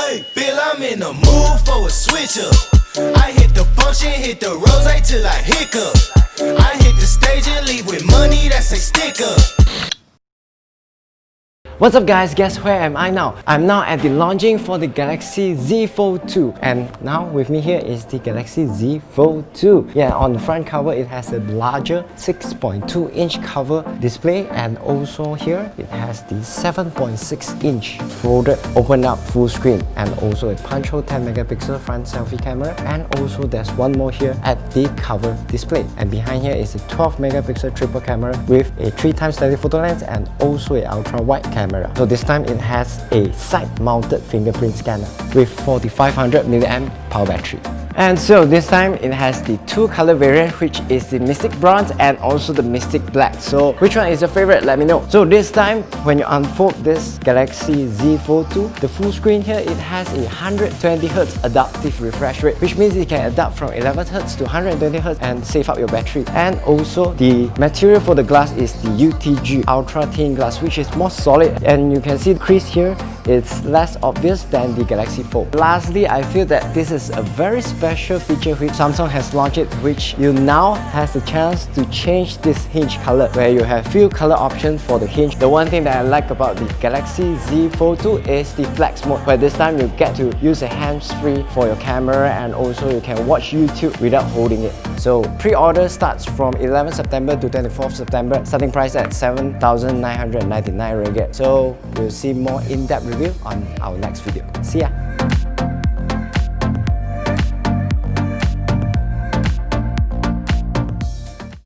Hey, feel I'm in the mood for a switch up. I hit the function, hit the rose till I hiccup. I hit the stage and leave with money that say stick up. What's up guys, guess where am I now? I'm now at the launching for the Galaxy Z Fold 2, and now with me here is the Galaxy Z Fold 2. Yeah, on the front cover it has a larger 6.2 inch cover display, and also here it has the 7.6 inch folded open up full screen, and also a punch hole 10 megapixel front selfie camera, and also there's one more here at the cover display. And behind here is a 12 megapixel triple camera with a 3x telephoto lens and also a ultra wide camera. So this time it has a side-mounted fingerprint scanner with 4500 mAh power battery. And so this time it has the two color variant, which is the Mystic Bronze and also the Mystic Black. So which one is your favorite? Let me know. So this time when you unfold this Galaxy Z Fold 2, the full screen here, it has a 120Hz adaptive refresh rate, which means it can adapt from 11Hz to 120Hz and save up your battery. And also the material for the glass is the UTG Ultra Thin Glass, which is more solid, and you can see the crease here, it's less obvious than the Galaxy Fold. Lastly, I feel that this is a very special feature which Samsung has launched, which you now has the chance to change this hinge color, where you have few color options for the hinge. The one thing that I like about the Galaxy Z Fold 2 is the flex mode, where this time you get to use a hands-free for your camera, and also you can watch YouTube without holding it. So pre-order starts from 11 September to 24th September, starting price at 7,999 ringgit. So we'll see more in-depth review on our next video. See ya!